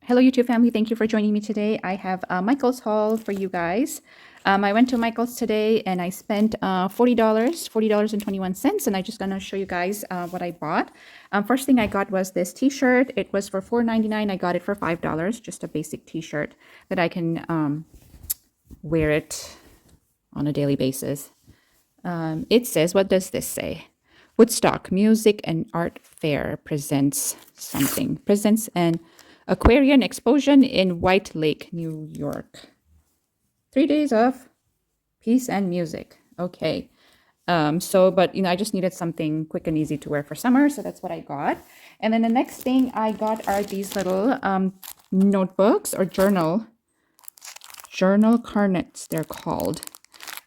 Hello, YouTube family. Thank you for joining me today. I have Michael's haul for you guys. I went to Michael's today and I spent $40.21, and I'm just gonna show you guys what I bought. First thing I got was this T-shirt. It was for $4.99. I got it for $5. Just a basic T-shirt that I can wear it on a daily basis. It says, what does this say? Woodstock Music and Art Fair presents something. Presents an Aquarian Explosion in White Lake, New York. 3 days of peace and music. Okay. But I just needed something quick and easy to wear for summer, so that's what I got. And then the next thing I got are these little notebooks or journal carnets, they're called.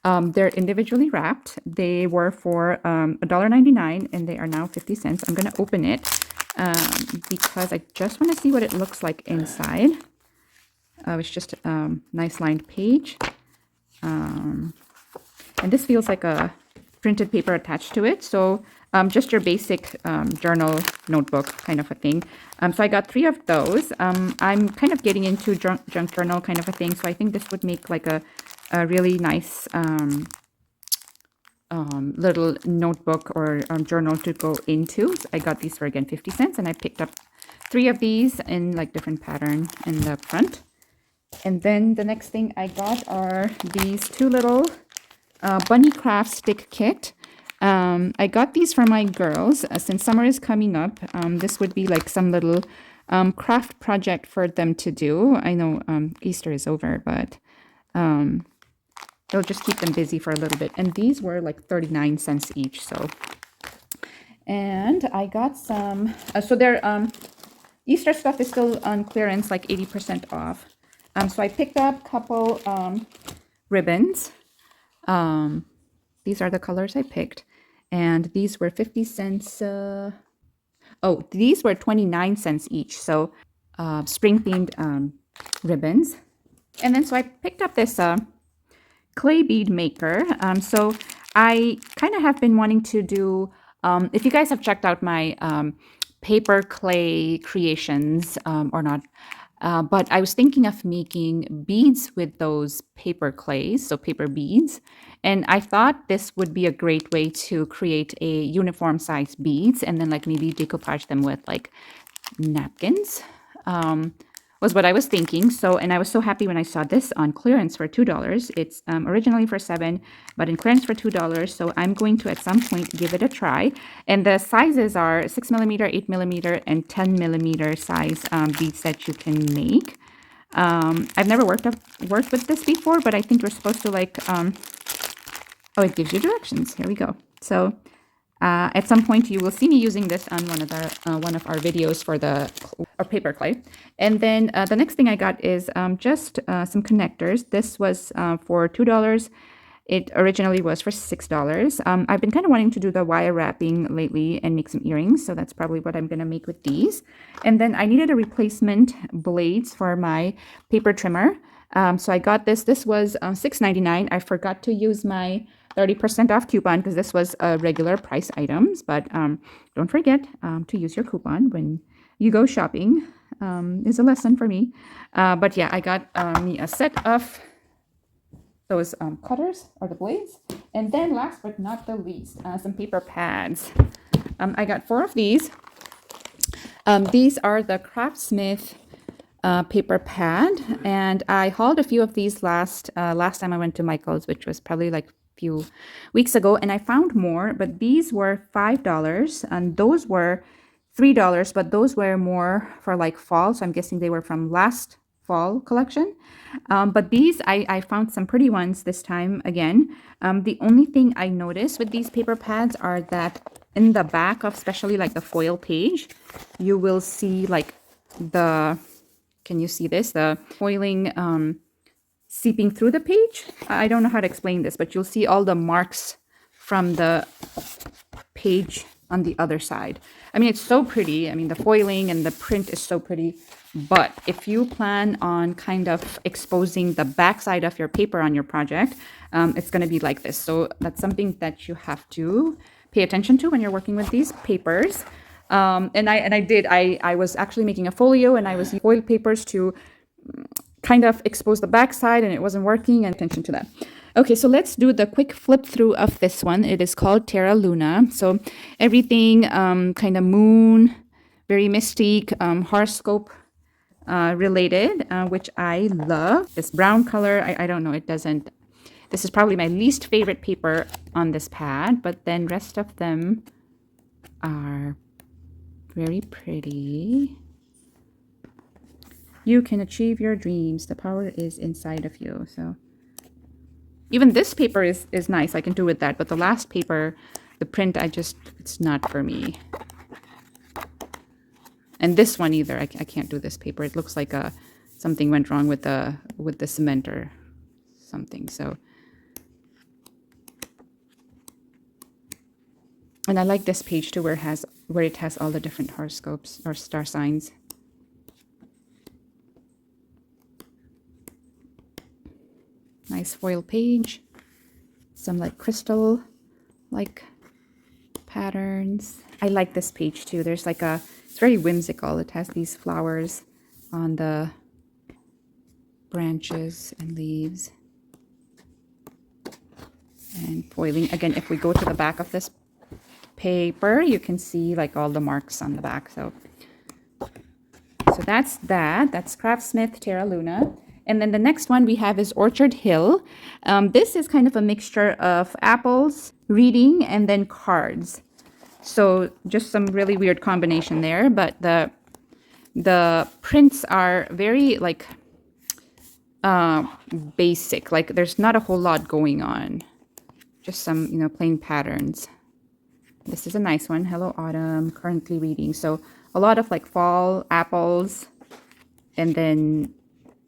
They're individually wrapped. They were for $1.99 and they are now 50 cents. I'm going to open it because I just want to see what it looks like inside. It's just a nice lined page. And this feels like a printed paper attached to it. So just your basic journal notebook kind of a thing. So I got 3 of those. I'm kind of getting into junk journal kind of a thing. So I think this would make like a really nice little notebook or journal to go into. So I got these for, again, 50 cents. And I picked up 3 of these in like different pattern in the front. And then the next thing I got are these 2 little bunny craft stick kit. I got these for my girls since summer is coming up. This would be like some little craft project for them to do. I know Easter is over, but it'll just keep them busy for a little bit. And these were like 39 cents each. And I got some, so their Easter stuff is still on clearance, like 80% off. So I picked up a couple ribbons. These are the colors I picked. And these were 50 cents. These were 29 cents each. So spring themed ribbons. And then so I picked up this clay bead maker. So I kind of have been wanting to do, if you guys have checked out my paper clay creations or not, but I was thinking of making beads with those paper clays, so paper beads. And I thought this would be a great way to create a uniform size beads and then like maybe decoupage them with like napkins. Was what I was thinking. So, and I was so happy when I saw this on clearance for $2. It's originally for $7, but in clearance for $2. So I'm going to at some point give it a try. And the sizes are 6mm, 8mm, and 10mm size beads that you can make. I've never worked with this before, but I think you're supposed to like, it gives you directions. Here we go. So at some point, you will see me using this on one of our videos for the paper clay. And then the next thing I got is just some connectors. This was for $2. It originally was for $6. I've been kind of wanting to do the wire wrapping lately and make some earrings, so that's probably what I'm going to make with these. And then I needed a replacement blades for my paper trimmer. So I got this. This was $6.99. I forgot to use my 30% off coupon because this was regular price items, but don't forget to use your coupon when you go shopping. Is a lesson for me. But yeah, I got me a set of those cutters or the blades. And then last but not the least, some paper pads. I got 4 of these. These are the Craftsmith paper pad, and I hauled a few of these last time I went to Michael's, which was probably like few weeks ago, and I found more, but these were $5 and those were $3, but those were more for like fall, so I'm guessing they were from last fall collection. But these, I found some pretty ones this time again. The only thing I noticed with these paper pads are that in the back of especially like the foil page, you will see like can you see this? The foiling seeping through the page. I don't know how to explain this, but you'll see all the marks from the page on the other side. I mean, it's so pretty. I mean, the foiling and the print is so pretty. But if you plan on kind of exposing the back side of your paper on your project, it's going to be like this. So that's something that you have to pay attention to when you're working with these papers. I was actually making a folio, and I was using foil papers to kind of expose the backside, and it wasn't working, and attention to that. Okay, so let's do the quick flip through of this one. It is called Terra Luna. So everything kind of moon, very mystique, horoscope related, which I love. This brown color, I don't know, it doesn't, this is probably my least favorite paper on this pad, but then rest of them are very pretty. You can achieve your dreams. The power is inside of you. So even this paper is nice. I can do with that. But the last paper, the print, it's not for me. And this one either. I can't do this paper. It looks like something went wrong with the cement or something. So, and I like this page too, where it has all the different horoscopes or star signs. Nice foil page. Some like crystal like patterns. I like this page too. There's like it's very whimsical. It has these flowers on the branches and leaves. And foiling. Again, if we go to the back of this paper, you can see like all the marks on the back. So that's that. That's Craftsmith Terra Luna. And then the next one we have is Orchard Hill. This is kind of a mixture of apples, reading, and then cards. So just some really weird combination there. But the prints are very like basic. Like there's not a whole lot going on. Just some, plain patterns. This is a nice one. Hello Autumn, currently reading. So a lot of like fall, apples, and then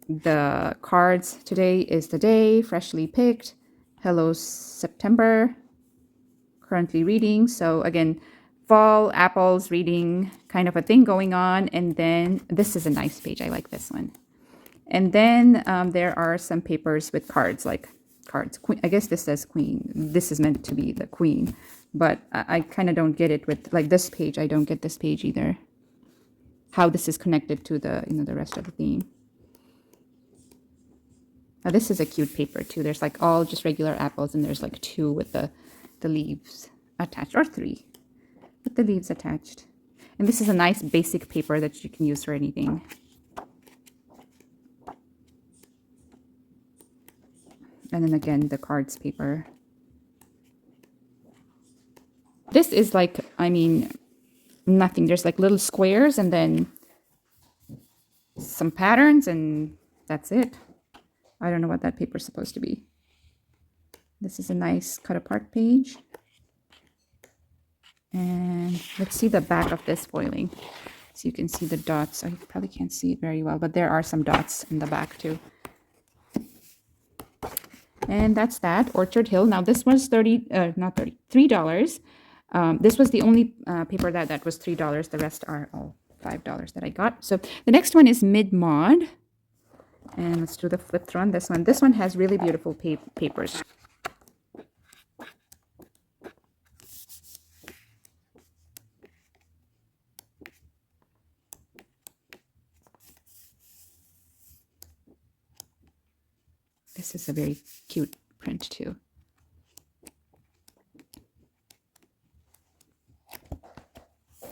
the cards. Today is the day, freshly picked. Hello September, currently reading. So again, fall, apples, reading, kind of a thing going on. And then this is a nice page. I like this one. And then there are some papers with cards, like cards. Queen, I guess this says queen. This is meant to be the queen. But I kind of don't get it with like this page. I don't get this page either. How this is connected to the, the rest of the theme. Now this is a cute paper too. There's like all just regular apples, and there's like 2 with the leaves attached, or 3 with the leaves attached. And this is a nice basic paper that you can use for anything. And then again, the cards paper. This is like, nothing. There's like little squares and then some patterns, and that's it. I don't know what that paper is supposed to be. This is a nice cut apart page. And let's see the back of this foiling. So you can see the dots. I probably can't see it very well, but there are some dots in the back too. And that's that, Orchard Hill. Now this was $3. This was the only paper that was $3. The rest are all $5 that I got. So the next one is Mid Mod. And let's do the flip through on this one. This one has really beautiful papers. This is a very cute print too.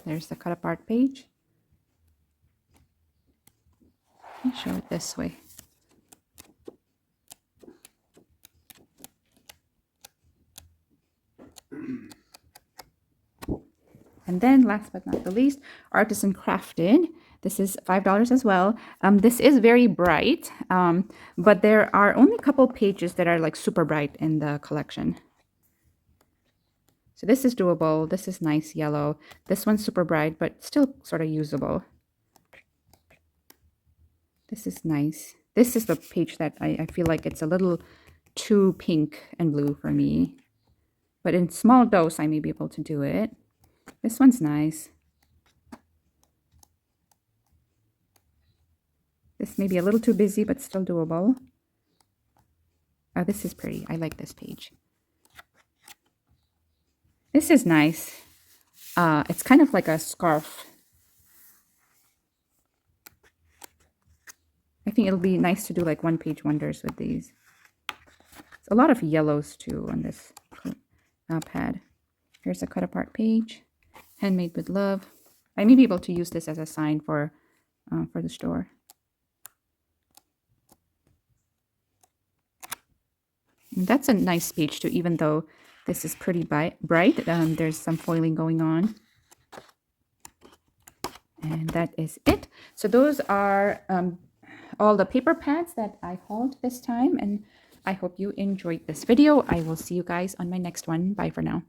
There's the cut apart page. Let me show it this way. And then last but not the least, Artisan Crafted. This is $5 as well. This is very bright, but there are only a couple pages that are like super bright in the collection. So this is doable. This is nice yellow. This one's super bright, but still sort of usable. This is nice. This is the page that I feel like it's a little too pink and blue for me. But in small dose, I may be able to do it. This one's nice. This may be a little too busy, but still doable. Oh, this is pretty. I like this page. This is nice. It's kind of like a scarf. I think it'll be nice to do like one-page wonders with these. It's a lot of yellows too on this pad. Here's a cut apart page. Handmade with love. I may be able to use this as a sign for the store. And that's a nice page too, even though this is pretty bright. There's some foiling going on. And that is it. So those are all the paper pads that I hauled this time. And I hope you enjoyed this video. I will see you guys on my next one. Bye for now.